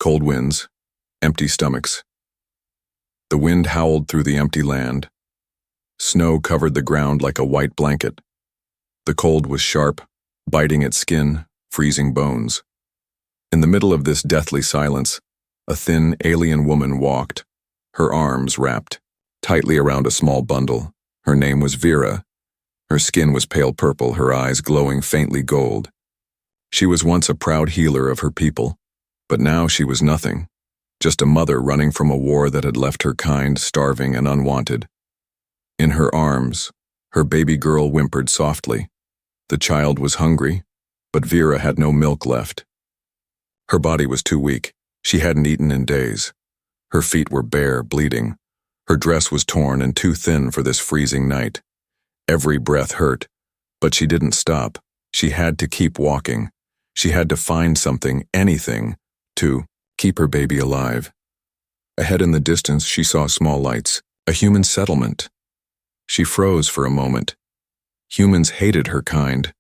Cold winds, empty stomachs. The wind howled through the empty land. Snow covered the ground like a white blanket. The cold was sharp, biting at skin, freezing bones. In the middle of this deathly silence, a thin alien woman walked, her arms wrapped tightly around a small bundle. Her name was Vera. Her skin was pale purple, her eyes glowing faintly gold. She was once a proud healer of her people, but now she was nothing, just a mother running from a war that had left her kind starving and unwanted. In her arms, her baby girl whimpered softly. The child was hungry, but Vera had no milk left. Her body was too weak. She hadn't eaten in days. Her feet were bare, bleeding. Her dress was torn and too thin for this freezing night. Every breath hurt, but she didn't stop. She had to keep walking. She had to find something, anything, to keep her baby alive. Ahead in the distance, she saw small lights, a human settlement. She froze for a moment. Humans hated her kind.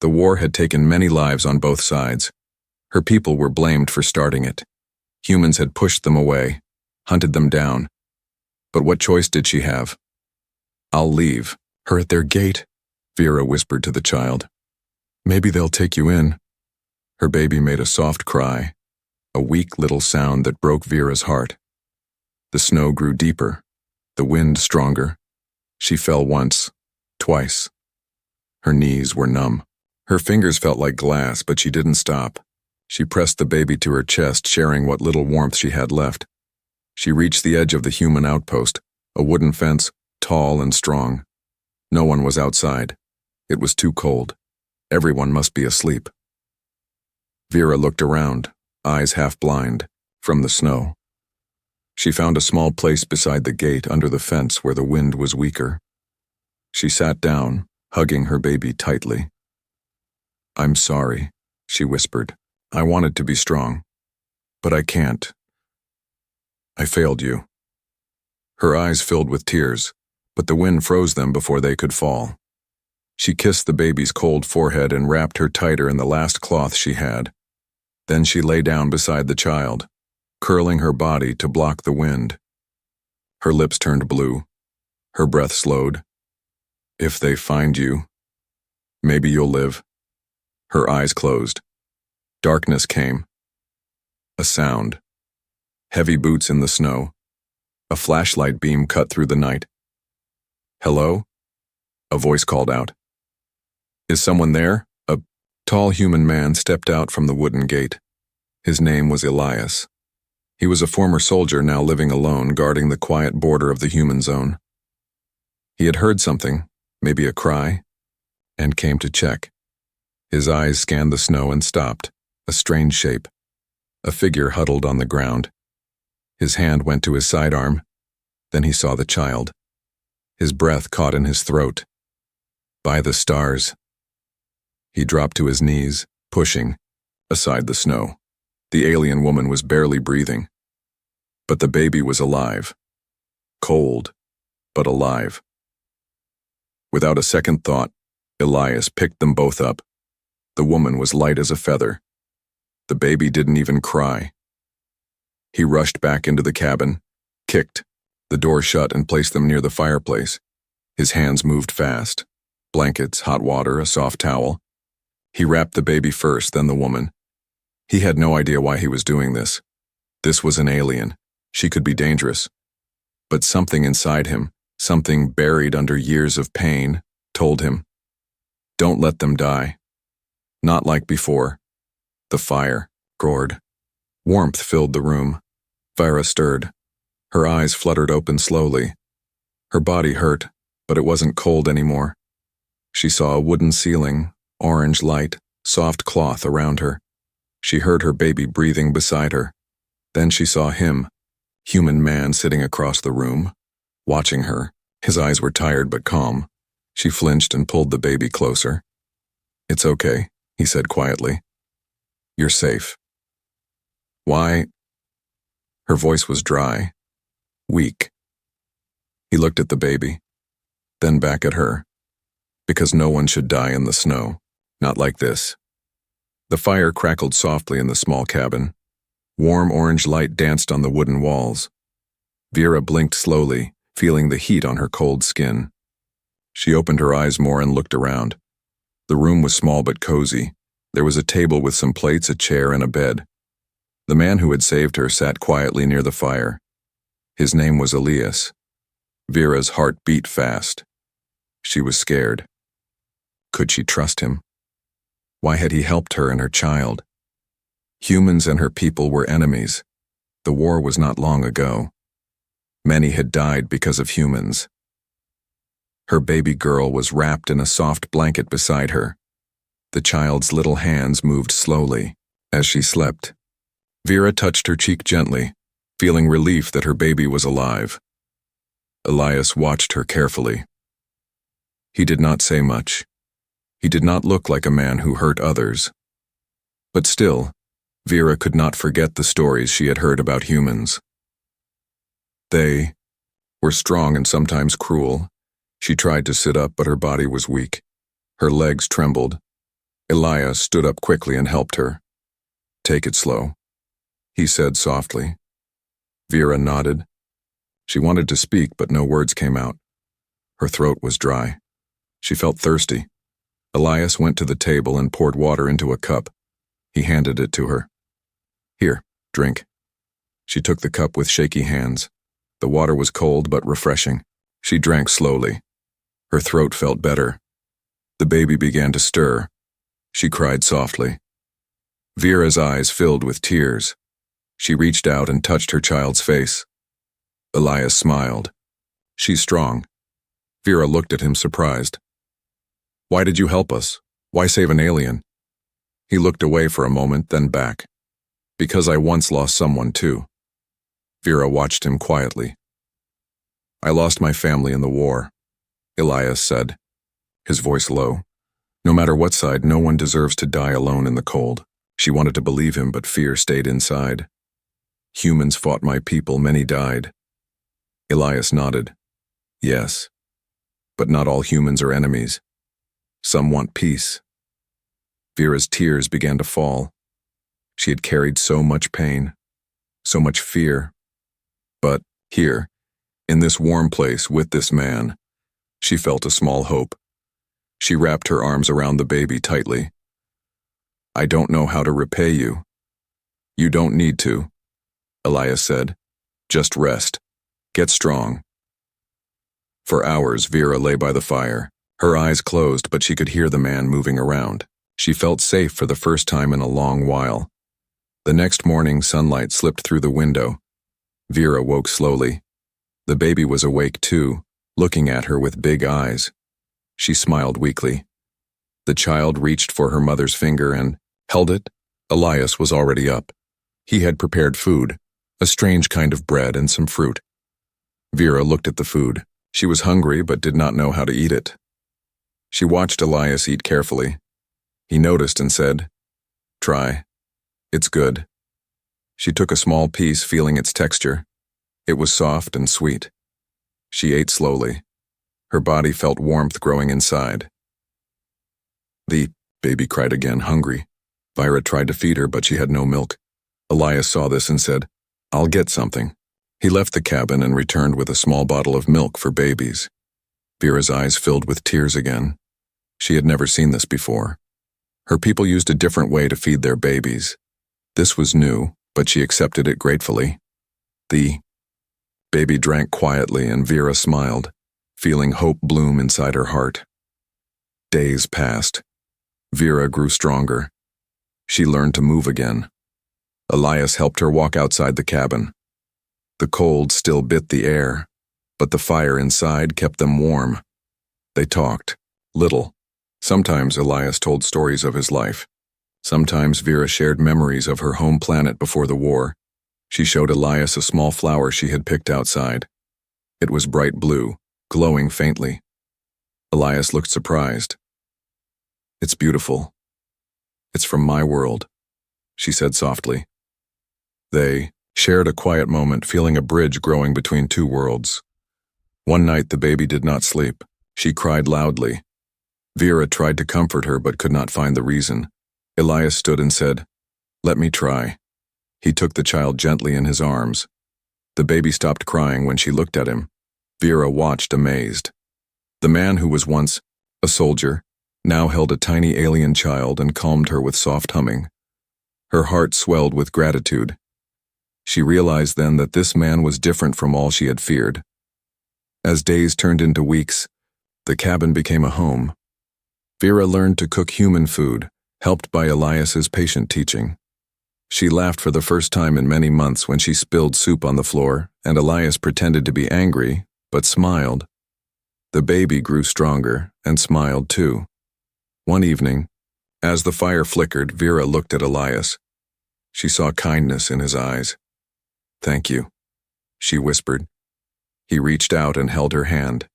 The war had taken many lives on both sides. Her people were blamed for starting it. Humans had pushed them away, hunted them down. But what choice did she have? "I'll leave her at their gate," Vera whispered to the child. "Maybe they'll take you in." Her baby made a soft cry, a weak little sound that broke Vera's heart. The snow grew deeper, the wind stronger. She fell once, twice. Her knees were numb. Her fingers felt like glass, but she didn't stop. She pressed the baby to her chest, sharing what little warmth she had left. She reached the edge of the human outpost, a wooden fence, tall and strong. No one was outside. It was too cold. Everyone must be asleep. Vera looked around, eyes half blind, from the snow. She found a small place beside the gate under the fence where the wind was weaker. She sat down, hugging her baby tightly. "I'm sorry," she whispered. "I wanted to be strong, but I can't. I failed you." Her eyes filled with tears, but the wind froze them before they could fall. She kissed the baby's cold forehead and wrapped her tighter in the last cloth she had. Then she lay down beside the child, curling her body to block the wind. Her lips turned blue. Her breath slowed. "If they find you, maybe you'll live." Her eyes closed. Darkness came. A sound. Heavy boots in the snow. A flashlight beam cut through the night. "Hello?" A voice called out. "Is someone there?" A tall human man stepped out from the wooden gate. His name was Elias. He was a former soldier now living alone, guarding the quiet border of the human zone. He had heard something, maybe a cry, and came to check. His eyes scanned the snow and stopped, a strange shape. A figure huddled on the ground. His hand went to his sidearm. Then he saw the child. His breath caught in his throat. "By the stars." He dropped to his knees, pushing aside the snow. The alien woman was barely breathing. But the baby was alive. Cold, but alive. Without a second thought, Elias picked them both up. The woman was light as a feather. The baby didn't even cry. He rushed back into the cabin, kicked the door shut and placed them near the fireplace. His hands moved fast. Blankets, hot water, a soft towel. He wrapped the baby first, then the woman. He had no idea why he was doing this. This was an alien. She could be dangerous. But something inside him, something buried under years of pain, told him, "Don't let them die." Not like before. The fire roared. Warmth filled the room. Vera stirred. Her eyes fluttered open slowly. Her body hurt, but it wasn't cold anymore. She saw a wooden ceiling, orange light, soft cloth around her. She heard her baby breathing beside her. Then she saw him, human man sitting across the room, watching her. His eyes were tired but calm. She flinched and pulled the baby closer. "It's okay," he said quietly. "You're safe." "Why?" Her voice was dry, weak. He looked at the baby, then back at her. Because no one should die in the snow, not like this. The fire crackled softly in the small cabin. Warm orange light danced on the wooden walls. Vera blinked slowly, feeling the heat on her cold skin. She opened her eyes more and looked around. The room was small but cozy. There was a table with some plates, a chair, and a bed. The man who had saved her sat quietly near the fire. His name was Elias. Vera's heart beat fast. She was scared. Could she trust him? Why had he helped her and her child? Humans and her people were enemies. The war was not long ago. Many had died because of humans. Her baby girl was wrapped in a soft blanket beside her. The child's little hands moved slowly as she slept. Vera touched her cheek gently, feeling relief that her baby was alive. Elias watched her carefully. He did not say much. He did not look like a man who hurt others. But still, Vera could not forget the stories she had heard about humans. They were strong and sometimes cruel. She tried to sit up, but her body was weak. Her legs trembled. Elias stood up quickly and helped her. "Take it slow," he said softly. Vera nodded. She wanted to speak, but no words came out. Her throat was dry. She felt thirsty. Elias went to the table and poured water into a cup. He handed it to her. "Here, drink." She took the cup with shaky hands. The water was cold but refreshing. She drank slowly. Her throat felt better. The baby began to stir. She cried softly. Vera's eyes filled with tears. She reached out and touched her child's face. Elias smiled. "She's strong." Vera looked at him surprised. "Why did you help us? Why save an alien?" He looked away for a moment, then back. "Because I once lost someone too." Vera watched him quietly. "I lost my family in the war," Elias said, his voice low. No matter what side, no one deserves to die alone in the cold. She wanted to believe him, but fear stayed inside. "Humans fought my people, many died." Elias nodded. "Yes, but not all humans are enemies. Some want peace." Vera's tears began to fall. She had carried so much pain, so much fear. But here, in this warm place with this man, she felt a small hope. She wrapped her arms around the baby tightly. "I don't know how to repay you." "You don't need to," Elias said. "Just rest. Get strong." For hours, Vera lay by the fire. Her eyes closed, but she could hear the man moving around. She felt safe for the first time in a long while. The next morning, sunlight slipped through the window. Vera woke slowly. The baby was awake too, looking at her with big eyes. She smiled weakly. The child reached for her mother's finger and held it. Elias was already up. He had prepared food, a strange kind of bread and some fruit. Vera looked at the food. She was hungry but did not know how to eat it. She watched Elias eat carefully. He noticed and said, "Try. It's good." She took a small piece, feeling its texture. It was soft and sweet. She ate slowly. Her body felt warmth growing inside. The baby cried again, hungry. Vera tried to feed her, but she had no milk. Elias saw this and said, "I'll get something." He left the cabin and returned with a small bottle of milk for babies. Vera's eyes filled with tears again. She had never seen this before. Her people used a different way to feed their babies. This was new, but she accepted it gratefully. The baby drank quietly and Vera smiled, feeling hope bloom inside her heart. Days passed. Vera grew stronger. She learned to move again. Elias helped her walk outside the cabin. The cold still bit the air, but the fire inside kept them warm. They talked, little. Sometimes Elias told stories of his life. Sometimes Vera shared memories of her home planet before the war. She showed Elias a small flower she had picked outside. It was bright blue, glowing faintly. Elias looked surprised. "It's beautiful. It's from my world," she said softly. They shared a quiet moment, feeling a bridge growing between two worlds. One night the baby did not sleep. She cried loudly. Vera tried to comfort her but could not find the reason. Elias stood and said, "Let me try." He took the child gently in his arms. The baby stopped crying when she looked at him. Vera watched amazed. The man who was once a soldier now held a tiny alien child and calmed her with soft humming. Her heart swelled with gratitude. She realized then that this man was different from all she had feared. As days turned into weeks, the cabin became a home. Vera learned to cook human food, helped by Elias's patient teaching. She laughed for the first time in many months when she spilled soup on the floor, and Elias pretended to be angry, but smiled. The baby grew stronger and smiled too. One evening, as the fire flickered, Vera looked at Elias. She saw kindness in his eyes. "Thank you," she whispered. He reached out and held her hand.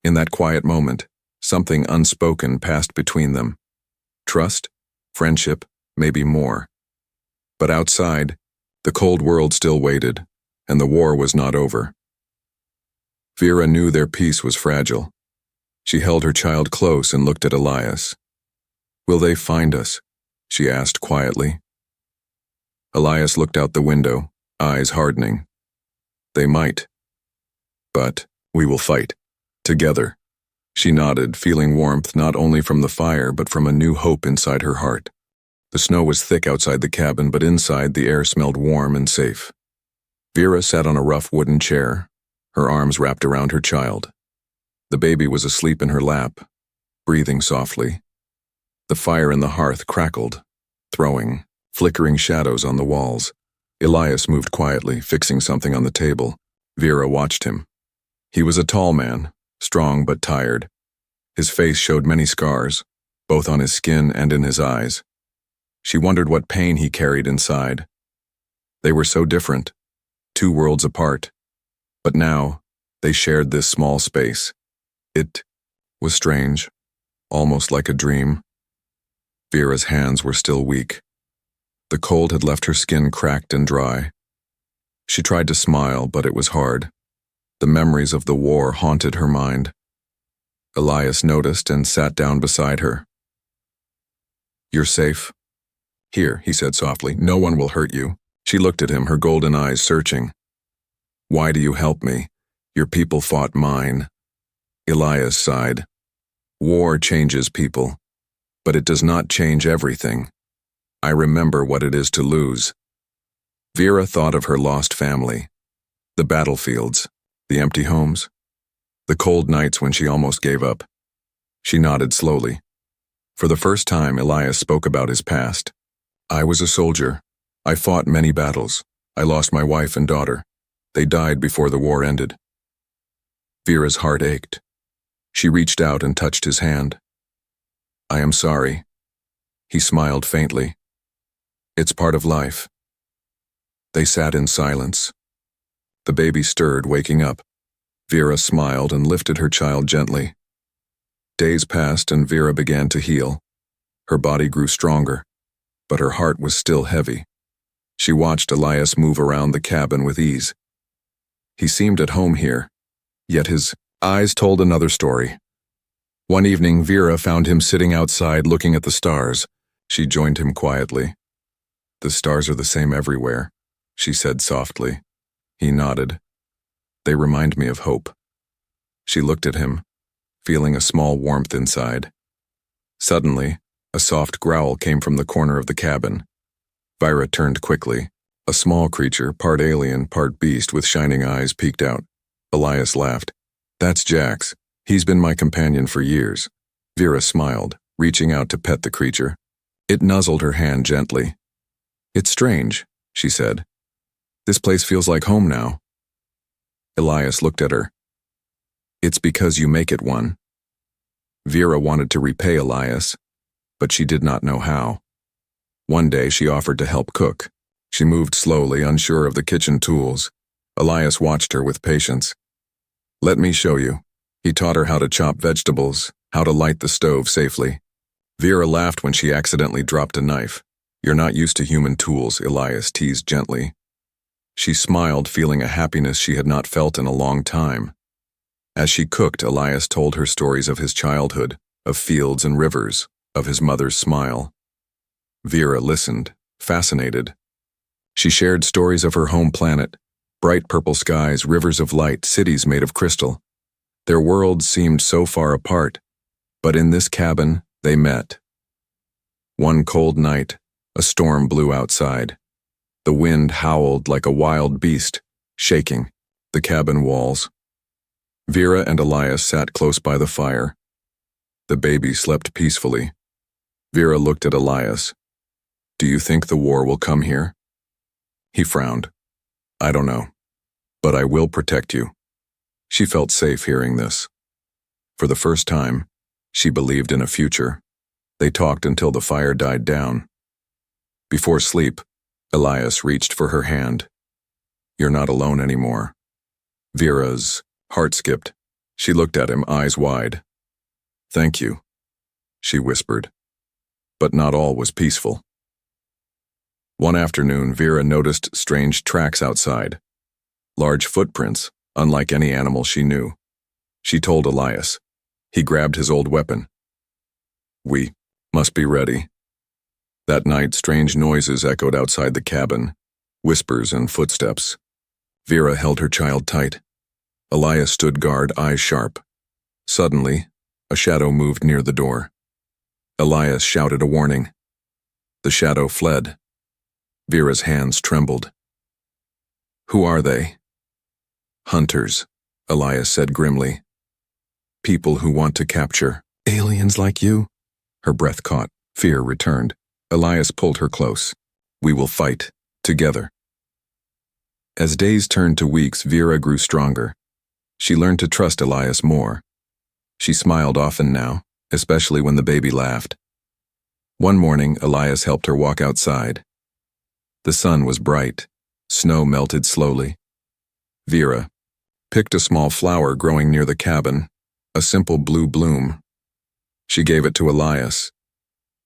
In that quiet moment, something unspoken passed between them. Trust, friendship, maybe more. But outside, the cold world still waited, and the war was not over. Vera knew their peace was fragile. She held her child close and looked at Elias. "Will they find us?" she asked quietly. Elias looked out the window, eyes hardening. "They might. But we will fight. Together." She nodded, feeling warmth not only from the fire but from a new hope inside her heart. The snow was thick outside the cabin, but inside the air smelled warm and safe. Vera sat on a rough wooden chair, her arms wrapped around her child. The baby was asleep in her lap, breathing softly. The fire in the hearth crackled, throwing flickering shadows on the walls. Elias moved quietly, fixing something on the table. Vera watched him. He was a tall man, strong but tired. His face showed many scars, both on his skin and in his eyes. She wondered what pain he carried inside. They were so different, 2 worlds apart. But now, they shared this small space. It was strange, almost like a dream. Vera's hands were still weak. The cold had left her skin cracked and dry. She tried to smile, but it was hard. The memories of the war haunted her mind. Elias noticed and sat down beside her. "You're safe. Here," he said softly. "No one will hurt you." She looked at him, her golden eyes searching. "Why do you help me? Your people fought mine." Elias sighed. "War changes people, but it does not change everything. I remember what it is to lose." Vera thought of her lost family, the battlefields, the empty homes, the cold nights when she almost gave up. She nodded slowly. For the first time, Elias spoke about his past. "I was a soldier. I fought many battles. I lost my wife and daughter. They died before the war ended." Vera's heart ached. She reached out and touched his hand. "I am sorry." He smiled faintly. "It's part of life." They sat in silence. The baby stirred, waking up. Vera smiled and lifted her child gently. Days passed and Vera began to heal. Her body grew stronger, but her heart was still heavy. She watched Elias move around the cabin with ease. He seemed at home here, yet his eyes told another story. One evening, Vera found him sitting outside looking at the stars. She joined him quietly. "The stars are the same everywhere," she said softly. He nodded. "They remind me of hope." She looked at him, feeling a small warmth inside. Suddenly, a soft growl came from the corner of the cabin. Vera turned quickly. A small creature, part alien, part beast, with shining eyes, peeked out. Elias laughed. "That's Jax. He's been my companion for years." Vera smiled, reaching out to pet the creature. It nuzzled her hand gently. "It's strange," she said. "This place feels like home now." Elias looked at her. "It's because you make it one." Vera wanted to repay Elias, but she did not know how. One day she offered to help cook. She moved slowly, unsure of the kitchen tools. Elias watched her with patience. "Let me show you." He taught her how to chop vegetables, how to light the stove safely. Vera laughed when she accidentally dropped a knife. "You're not used to human tools," Elias teased gently. She smiled, feeling a happiness she had not felt in a long time. As she cooked, Elias told her stories of his childhood, of fields and rivers, of his mother's smile. Vera listened, fascinated, She shared stories of her home planet, bright purple skies, rivers of light, cities made of crystal. Their worlds seemed so far apart, but in this cabin, they met. One cold night, a storm blew outside. The wind howled like a wild beast, shaking the cabin walls. Vera and Elias sat close by the fire. The baby slept peacefully. Vera looked at Elias. "Do you think the war will come here?" He frowned. "I don't know, but I will protect you." She felt safe hearing this. For the first time, she believed in a future. They talked until the fire died down. Before sleep, Elias reached for her hand. "You're not alone anymore." Vera's heart skipped. She looked at him, eyes wide. "Thank you," she whispered. But not all was peaceful. One afternoon, Vera noticed strange tracks outside. Large footprints, unlike any animal she knew. She told Elias. He grabbed his old weapon. "We must be ready." That night, strange noises echoed outside the cabin, whispers and footsteps. Vera held her child tight. Elias stood guard, eyes sharp. Suddenly, a shadow moved near the door. Elias shouted a warning. The shadow fled. Vera's hands trembled. "Who are they?" "Hunters," Elias said grimly. "People who want to capture aliens like you." Her breath caught. Fear returned. Elias pulled her close. "We will fight, together." As days turned to weeks, Vera grew stronger. She learned to trust Elias more. She smiled often now, especially when the baby laughed. One morning, Elias helped her walk outside. The sun was bright. Snow melted slowly. Vera picked a small flower growing near the cabin, a simple blue bloom. She gave it to Elias.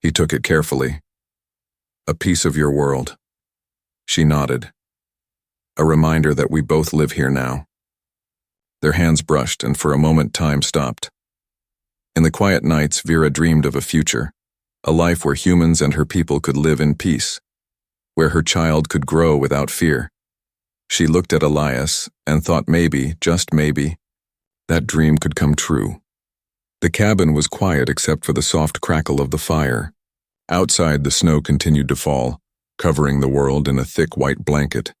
He took it carefully. "A piece of your world." She nodded. "A reminder that we both live here now." Their hands brushed, and for a moment time stopped. In the quiet nights, Vera dreamed of a future, a life where humans and her people could live in peace, where her child could grow without fear. She looked at Elias and thought maybe, just maybe, that dream could come true. The cabin was quiet except for the soft crackle of the fire. Outside, the snow continued to fall, covering the world in a thick white blanket.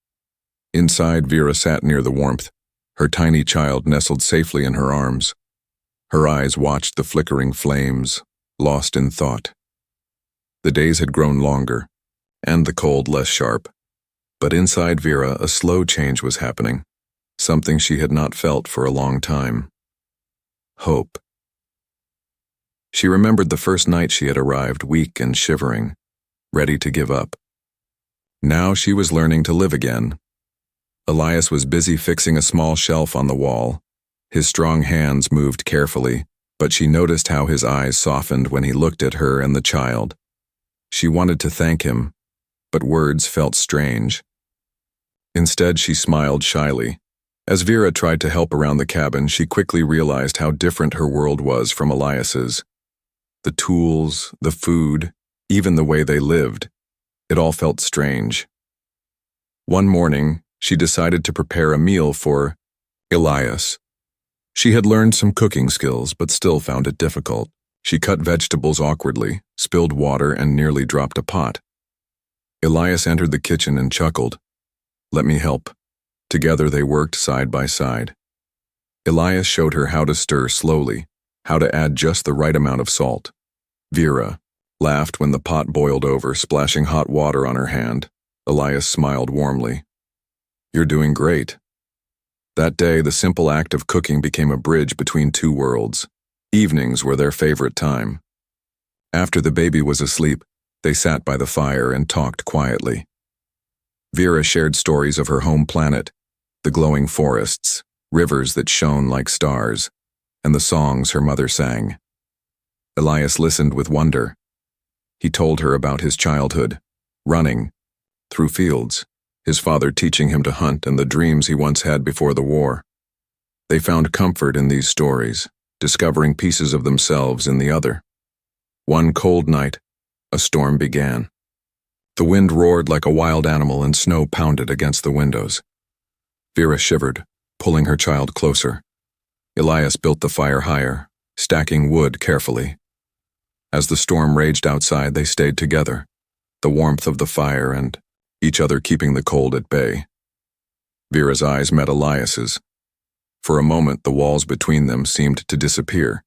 Inside, Vera sat near the warmth, her tiny child nestled safely in her arms. Her eyes watched the flickering flames, lost in thought. The days had grown longer, and the cold less sharp. But inside Vera, a slow change was happening, something she had not felt for a long time. Hope. She remembered the first night she had arrived, weak and shivering, ready to give up. Now she was learning to live again. Elias was busy fixing a small shelf on the wall. His strong hands moved carefully, but she noticed how his eyes softened when he looked at her and the child. She wanted to thank him, but words felt strange. Instead, she smiled shyly. As Vera tried to help around the cabin, she quickly realized how different her world was from Elias's. The tools, the food, even the way they lived. It all felt strange. One morning, she decided to prepare a meal for Elias. She had learned some cooking skills, but still found it difficult. She cut vegetables awkwardly, spilled water, and nearly dropped a pot. Elias entered the kitchen and chuckled. "Let me help." Together they worked side by side. Elias showed her how to stir slowly, how to add just the right amount of salt. Vera laughed when the pot boiled over, splashing hot water on her hand. Elias smiled warmly. "You're doing great." That day, the simple act of cooking became a bridge between two worlds. Evenings were their favorite time. After the baby was asleep, they sat by the fire and talked quietly. Vera shared stories of her home planet, the glowing forests, rivers that shone like stars, and the songs her mother sang. Elias listened with wonder. He told her about his childhood, running through fields, his father teaching him to hunt, and the dreams he once had before the war. They found comfort in these stories, discovering pieces of themselves in the other. One cold night, a storm began. The wind roared like a wild animal and snow pounded against the windows. Vera shivered, pulling her child closer. Elias built the fire higher, stacking wood carefully. As the storm raged outside, they stayed together, the warmth of the fire and each other keeping the cold at bay. Vera's eyes met Elias's. For a moment, the walls between them seemed to disappear.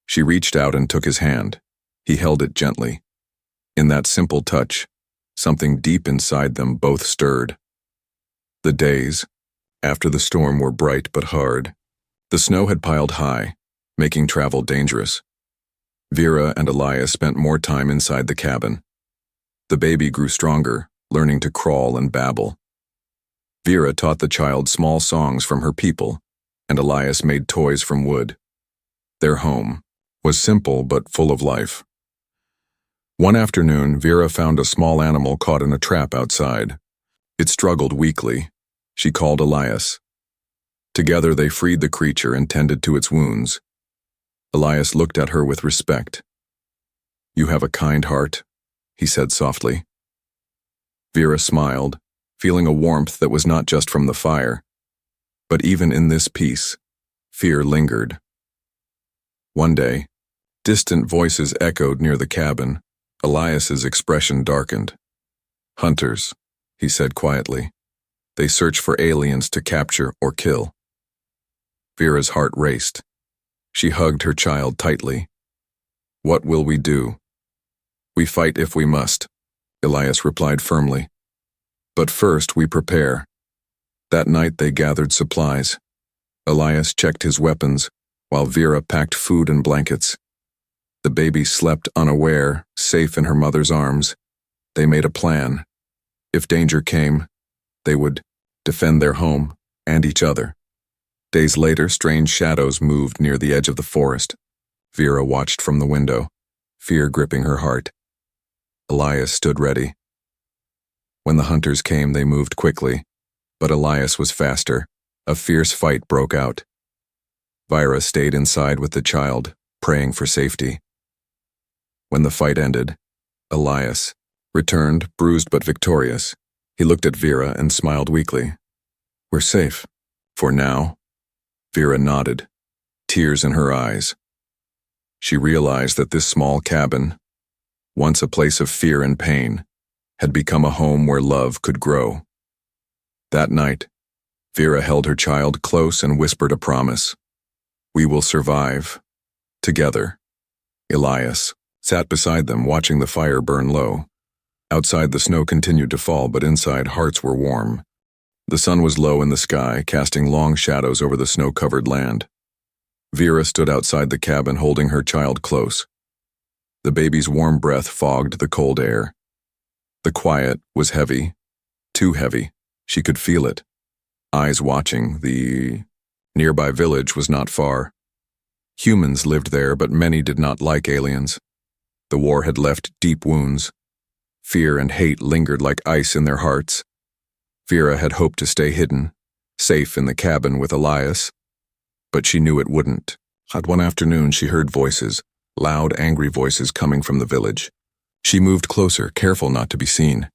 She reached out and took his hand. He held it gently. In that simple touch, something deep inside them both stirred. The days, after the storm, were bright but hard. The snow had piled high, making travel dangerous. Vera and Elias spent more time inside the cabin. The baby grew stronger, learning to crawl and babble. Vera taught the child small songs from her people, and Elias made toys from wood. Their home was simple but full of life. One afternoon, Vera found a small animal caught in a trap outside. It struggled weakly. She called Elias. Together they freed the creature and tended to its wounds. Elias looked at her with respect. "You have a kind heart," he said softly. Vera smiled, feeling a warmth that was not just from the fire. But even in this peace, fear lingered. One day, distant voices echoed near the cabin. Elias's expression darkened. "Hunters," he said quietly. "They search for aliens to capture or kill." Vera's heart raced. She hugged her child tightly. "What will we do?" "We fight if we must," Elias replied firmly. "But first we prepare." That night they gathered supplies. Elias checked his weapons, while Vera packed food and blankets. The baby slept unaware, safe in her mother's arms. They made a plan. If danger came, they would defend their home and each other. Days later, strange shadows moved near the edge of the forest. Vera watched from the window, fear gripping her heart. Elias stood ready. When the hunters came, they moved quickly, but Elias was faster. A fierce fight broke out. Vera stayed inside with the child, praying for safety. When the fight ended, Elias returned, bruised but victorious. He looked at Vera and smiled weakly. "We're safe. For now." Vera nodded, tears in her eyes. She realized that this small cabin, once a place of fear and pain, had become a home where love could grow. That night, Vera held her child close and whispered a promise. "We will survive. Together." Elias sat beside them, watching the fire burn low. Outside, the snow continued to fall, but inside, hearts were warm. The sun was low in the sky, casting long shadows over the snow-covered land. Vera stood outside the cabin, holding her child close. The baby's warm breath fogged the cold air. The quiet was heavy, too heavy. She could feel it. Eyes watching. The nearby village was not far. Humans lived there, but many did not like aliens. The war had left deep wounds. Fear and hate lingered like ice in their hearts. Vera had hoped to stay hidden, safe in the cabin with Elias, but she knew it wouldn't. One afternoon she heard voices, loud, angry voices coming from the village. She moved closer, careful not to be seen.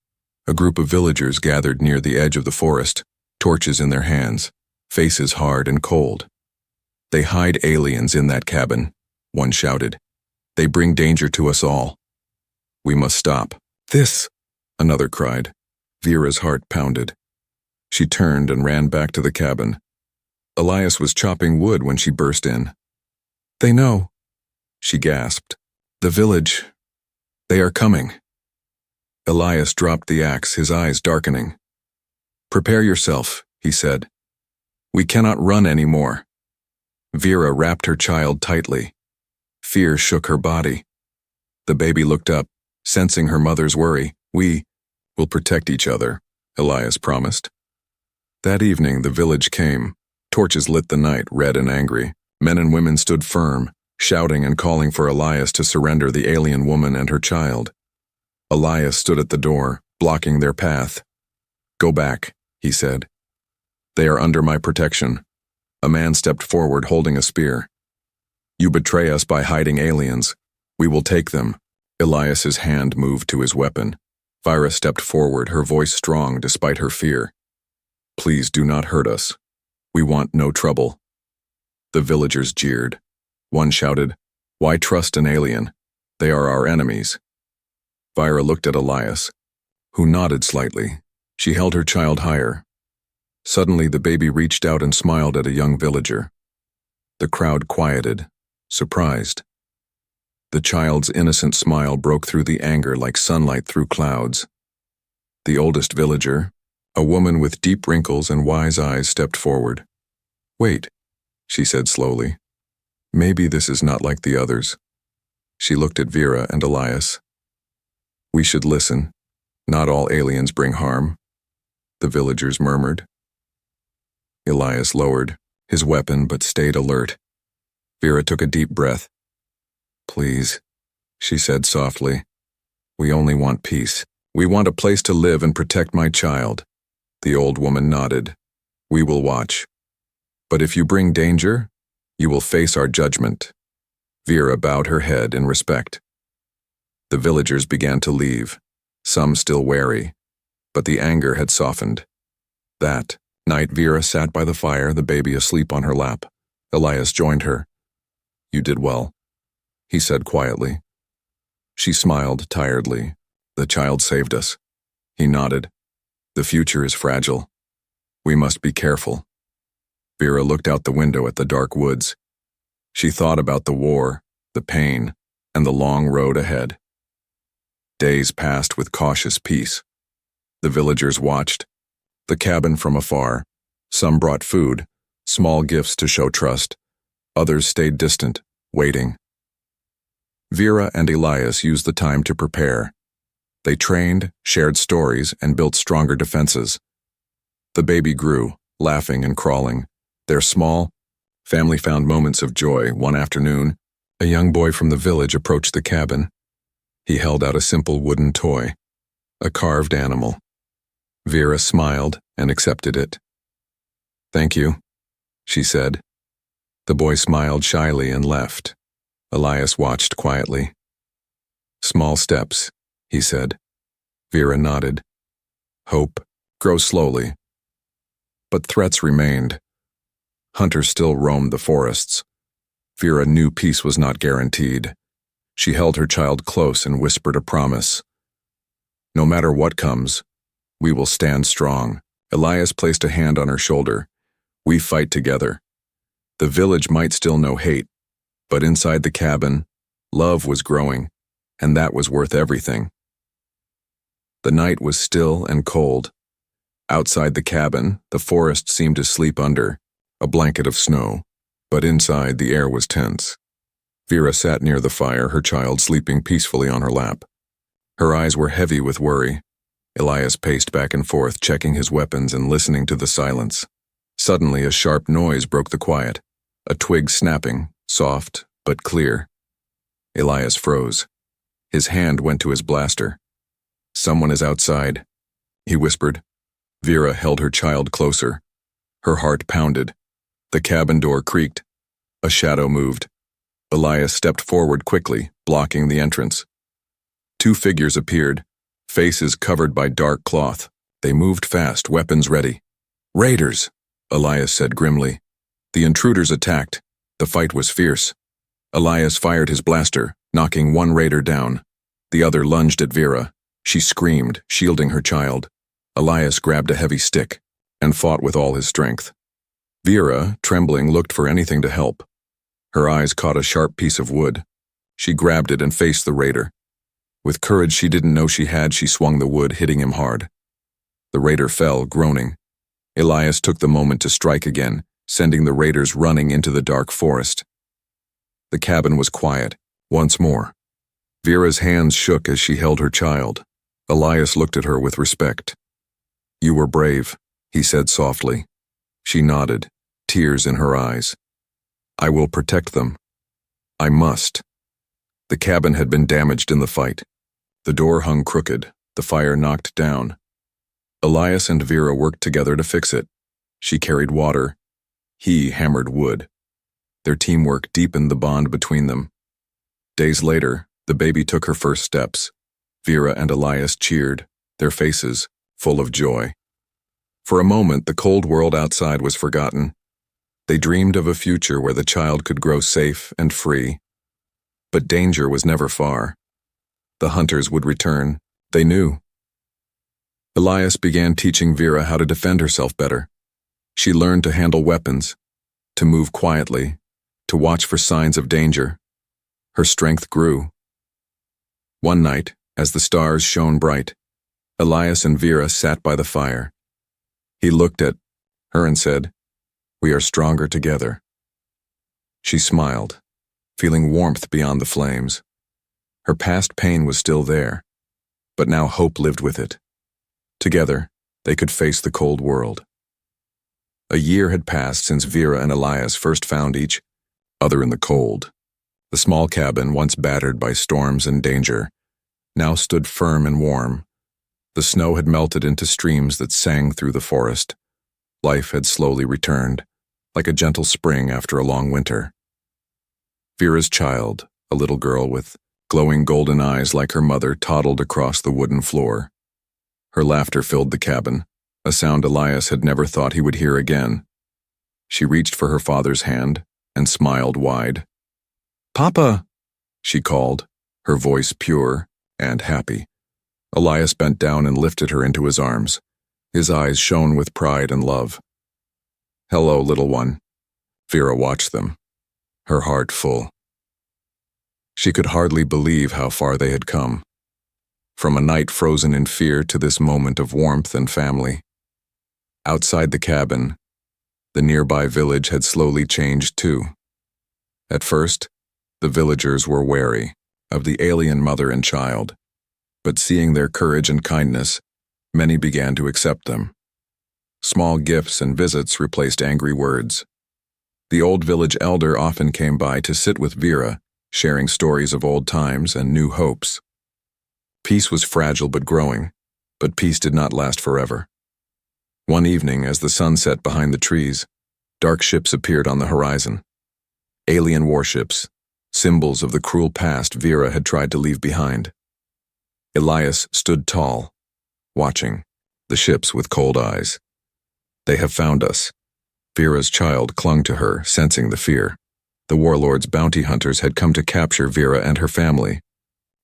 A group of villagers gathered near the edge of the forest, torches in their hands, faces hard and cold. "They hide aliens in that cabin," one shouted. "They bring danger to us all. We must stop." "This," another cried. Vera's heart pounded. She turned and ran back to the cabin. Elias was chopping wood when she burst in. "They know," she gasped. "The village. They are coming." Elias dropped the axe, his eyes darkening. "Prepare yourself," he said. "We cannot run anymore." Vera wrapped her child tightly. Fear shook her body. The baby looked up, sensing her mother's worry. "We will protect each other," Elias promised. That evening, the village came. Torches lit the night, red and angry. Men and women stood firm, shouting and calling for Elias to surrender the alien woman and her child. Elias stood at the door, blocking their path. "Go back," he said. "They are under my protection." A man stepped forward holding a spear. "You betray us by hiding aliens. We will take them." Elias's hand moved to his weapon. Vira stepped forward, her voice strong despite her fear. "Please do not hurt us. We want no trouble." The villagers jeered. One shouted, "Why trust an alien? They are our enemies." Vira looked at Elias, who nodded slightly. She held her child higher. Suddenly, the baby reached out and smiled at a young villager. The crowd quieted, surprised. The child's innocent smile broke through the anger like sunlight through clouds. The oldest villager, a woman with deep wrinkles and wise eyes, stepped forward. "Wait," she said slowly. "Maybe this is not like the others." She looked at Vera and Elias. "We should listen. Not all aliens bring harm," the villagers murmured. Elias lowered his weapon but stayed alert. Vera took a deep breath. "Please," she said softly. "We only want peace. We want a place to live and protect my child." The old woman nodded. "We will watch. But if you bring danger, you will face our judgment." Vera bowed her head in respect. The villagers began to leave, some still wary, but the anger had softened. That night, Vera sat by the fire, the baby asleep on her lap. Elias joined her. "You did well," he said quietly. She smiled tiredly. "The child saved us." He nodded. "The future is fragile. We must be careful." Vera looked out the window at the dark woods. She thought about the war, the pain, and the long road ahead. Days passed with cautious peace. The villagers watched the cabin from afar. Some brought food, small gifts to show trust. Others stayed distant, waiting. Vera and Elias used the time to prepare. They trained, shared stories, and built stronger defenses. The baby grew, laughing and crawling. Their small family found moments of joy. One afternoon, a young boy from the village approached the cabin. He held out a simple wooden toy, a carved animal. Vera smiled and accepted it. "Thank you," she said. The boy smiled shyly and left. Elias watched quietly. "Small steps," he said. Vera nodded. "Hope grows slowly." But threats remained. Hunters still roamed the forests. Vera knew peace was not guaranteed. She held her child close and whispered a promise. "No matter what comes, we will stand strong." Elias placed a hand on her shoulder. "We fight together." The village might still know hate, but inside the cabin, love was growing, and that was worth everything. The night was still and cold. Outside the cabin, the forest seemed to sleep under a blanket of snow, but inside the air was tense. Vera sat near the fire, her child sleeping peacefully on her lap. Her eyes were heavy with worry. Elias paced back and forth, checking his weapons and listening to the silence. Suddenly, a sharp noise broke the quiet, a twig snapping, soft but clear. Elias froze. His hand went to his blaster. "Someone is outside," he whispered. Vera held her child closer. Her heart pounded. The cabin door creaked. A shadow moved. Elias stepped forward quickly, blocking the entrance. Two figures appeared, faces covered by dark cloth. They moved fast, weapons ready. "Raiders," Elias said grimly. The intruders attacked. The fight was fierce. Elias fired his blaster, knocking one raider down. The other lunged at Vera. She screamed, shielding her child. Elias grabbed a heavy stick and fought with all his strength. Vera, trembling, looked for anything to help. Her eyes caught a sharp piece of wood. She grabbed it and faced the raider. With courage she didn't know she had, she swung the wood, hitting him hard. The raider fell, groaning. Elias took the moment to strike again, sending the raiders running into the dark forest. The cabin was quiet, once more. Vera's hands shook as she held her child. Elias looked at her with respect. "You were brave," he said softly. She nodded, tears in her eyes. "I will protect them. I must." The cabin had been damaged in the fight. The door hung crooked, the fire knocked down. Elias and Vera worked together to fix it. She carried water. He hammered wood. Their teamwork deepened the bond between them. Days later, the baby took her first steps. Vera and Elias cheered, their faces full of joy. For a moment, the cold world outside was forgotten. They dreamed of a future where the child could grow safe and free. But danger was never far. The hunters would return, they knew. Elias began teaching Vera how to defend herself better. She learned to handle weapons, to move quietly, to watch for signs of danger. Her strength grew. One night, as the stars shone bright, Elias and Vera sat by the fire. He looked at her and said, "We are stronger together." She smiled, feeling warmth beyond the flames. Her past pain was still there, but now hope lived with it. Together, they could face the cold world. A year had passed since Vera and Elias first found each other in the cold. The small cabin, once battered by storms and danger, now stood firm and warm. The snow had melted into streams that sang through the forest. Life had slowly returned, like a gentle spring after a long winter. Vera's child, a little girl with glowing golden eyes like her mother, toddled across the wooden floor. Her laughter filled the cabin, a sound Elias had never thought he would hear again. She reached for her father's hand and smiled wide. "Papa," she called, her voice pure and happy. Elias bent down and lifted her into his arms. His eyes shone with pride and love. "Hello, little one." Vera watched them, her heart full. She could hardly believe how far they had come. From a night frozen in fear to this moment of warmth and family. Outside the cabin, the nearby village had slowly changed too. At first, the villagers were wary of the alien mother and child, but seeing their courage and kindness, many began to accept them. Small gifts and visits replaced angry words. The old village elder often came by to sit with Vera, sharing stories of old times and new hopes. Peace was fragile but growing, but peace did not last forever. One evening, as the sun set behind the trees, dark ships appeared on the horizon. Alien warships, symbols of the cruel past Vera had tried to leave behind. Elias stood tall, watching the ships with cold eyes. "They have found us." Vera's child clung to her, sensing the fear. The warlord's bounty hunters had come to capture Vera and her family.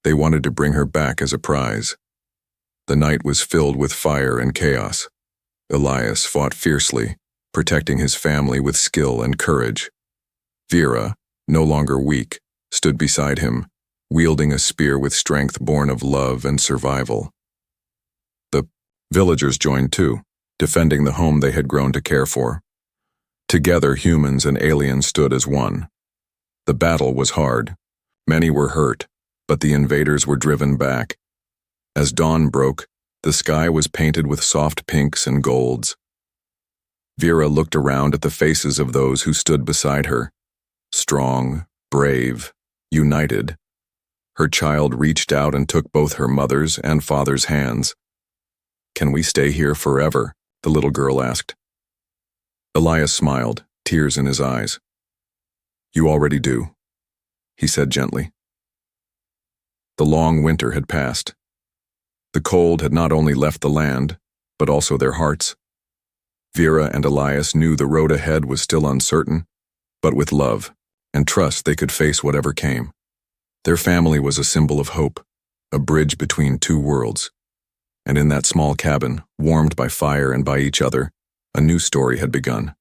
They wanted to bring her back as a prize. The night was filled with fire and chaos. Elias fought fiercely, protecting his family with skill and courage. Vera, no longer weak, stood beside him, wielding a spear with strength born of love and survival. The villagers joined too, defending the home they had grown to care for. Together, humans and aliens stood as one. The battle was hard. Many were hurt, but the invaders were driven back. As dawn broke, the sky was painted with soft pinks and golds. Vera looked around at the faces of those who stood beside her. Strong, brave, united. Her child reached out and took both her mother's and father's hands. "Can we stay here forever?" the little girl asked. Elias smiled, tears in his eyes. "You already do," he said gently. The long winter had passed. The cold had not only left the land, but also their hearts. Vera and Elias knew the road ahead was still uncertain, but with love and trust they could face whatever came. Their family was a symbol of hope, a bridge between two worlds. And in that small cabin, warmed by fire and by each other, a new story had begun.